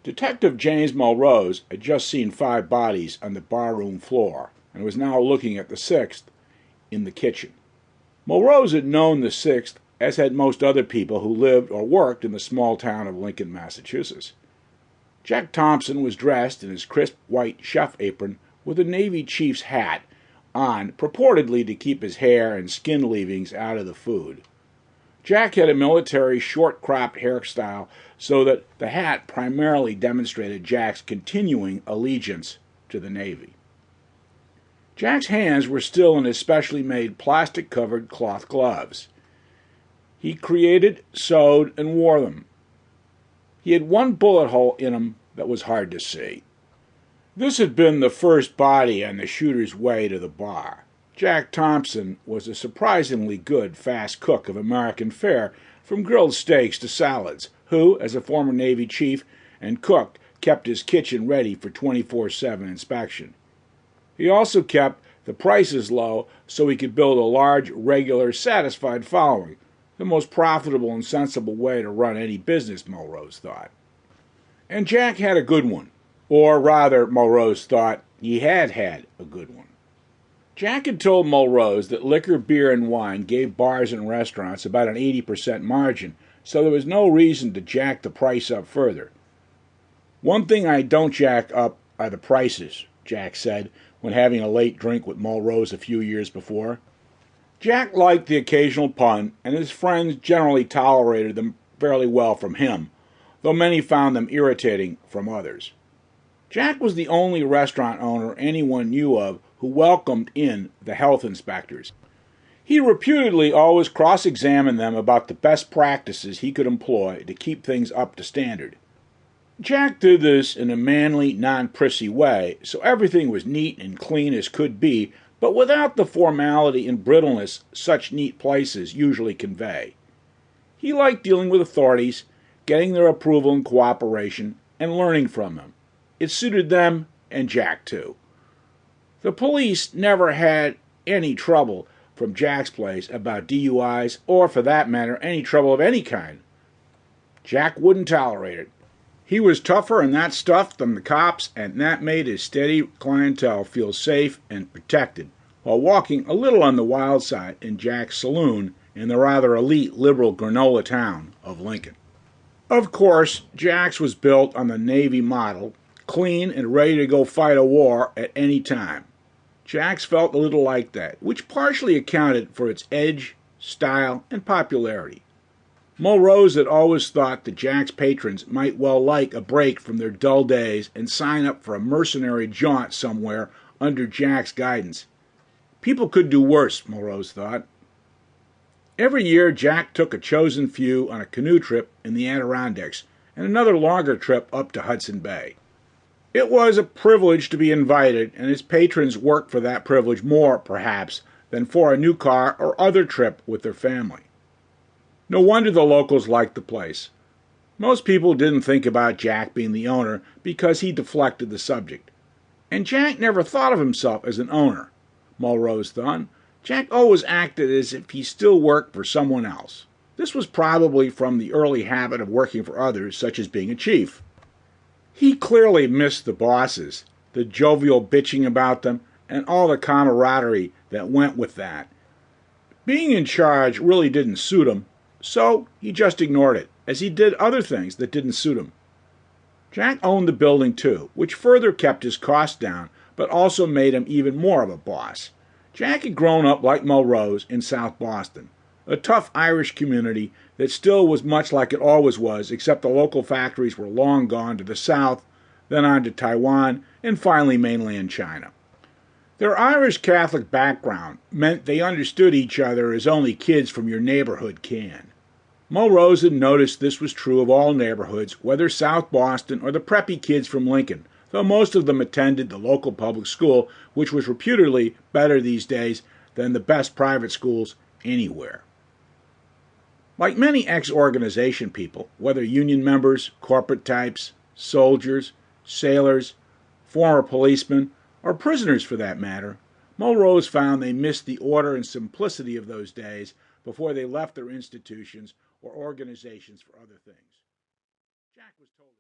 Detective James Mulrose had just seen 5 bodies on the barroom floor and was now looking at the 6th in the kitchen. Mulrose had known the 6th, as had most other people who lived or worked in the small town of Lincoln, Massachusetts. Jack Thompson was dressed in his crisp white chef apron with a Navy chief's hat on, purportedly to keep his hair and skin leavings out of the food. Jack had a military short-cropped hairstyle so that the hat primarily demonstrated Jack's continuing allegiance to the Navy. Jack's hands were still in his specially made plastic-covered cloth gloves. He created, sewed, and wore them. He had one bullet hole in him that was hard to see. This had been the first body on the shooter's way to the bar. Jack Thompson was a surprisingly good fast cook of American fare, from grilled steaks to salads, who, as a former Navy chief and cook, kept his kitchen ready for 24/7 inspection. He also kept the prices low so he could build a large, regular, satisfied following, the most profitable and sensible way to run any business, Mulrose thought. And Jack had a good one, or rather, Mulrose thought he had had a good one. Jack had told Mulrose that liquor, beer, and wine gave bars and restaurants about an 80% margin, so there was no reason to jack the price up further. "One thing I don't jack up are the prices," Jack said when having a late drink with Mulrose a few years before. Jack liked the occasional pun, and his friends generally tolerated them fairly well from him, though many found them irritating from others. Jack was the only restaurant owner anyone knew of who welcomed in the health inspectors. He reputedly always cross-examined them about the best practices he could employ to keep things up to standard. Jack did this in a manly, non-prissy way, so everything was neat and clean as could be, but without the formality and brittleness such neat places usually convey. He liked dealing with authorities, getting their approval and cooperation, and learning from them. It suited them, and Jack too. The police never had any trouble from Jack's place about DUIs, or for that matter, any trouble of any kind. Jack wouldn't tolerate it. He was tougher in that stuff than the cops, and that made his steady clientele feel safe and protected, while walking a little on the wild side in Jack's saloon in the rather elite liberal granola town of Lincoln. Of course, Jack's was built on the Navy model, clean and ready to go fight a war at any time. Jack's felt a little like that, which partially accounted for its edge, style, and popularity. Mulrose had always thought that Jack's patrons might well like a break from their dull days and sign up for a mercenary jaunt somewhere under Jack's guidance. People could do worse, Mulrose thought. Every year, Jack took a chosen few on a canoe trip in the Adirondacks and another longer trip up to Hudson Bay. It was a privilege to be invited, and his patrons worked for that privilege more, perhaps, than for a new car or other trip with their family. No wonder the locals liked the place. Most people didn't think about Jack being the owner because he deflected the subject. And Jack never thought of himself as an owner, Mulrose thought. Jack always acted as if he still worked for someone else. This was probably from the early habit of working for others, such as being a chief. He clearly missed the bosses, the jovial bitching about them, and all the camaraderie that went with that. Being in charge really didn't suit him, so he just ignored it, as he did other things that didn't suit him. Jack owned the building too, which further kept his costs down, but also made him even more of a boss. Jack had grown up like Mulrose in South Boston, a tough Irish community that still was much like it always was, except the local factories were long gone to the south, then on to Taiwan, and finally mainland China. Their Irish Catholic background meant they understood each other as only kids from your neighborhood can. Mulrose had noticed this was true of all neighborhoods, whether South Boston or the preppy kids from Lincoln, though most of them attended the local public school, which was reputedly better these days than the best private schools anywhere. Like many ex-organization people, whether union members, corporate types, soldiers, sailors, former policemen, or prisoners for that matter, Mulrose found they missed the order and simplicity of those days before they left their institutions or organizations for other things. Jack was told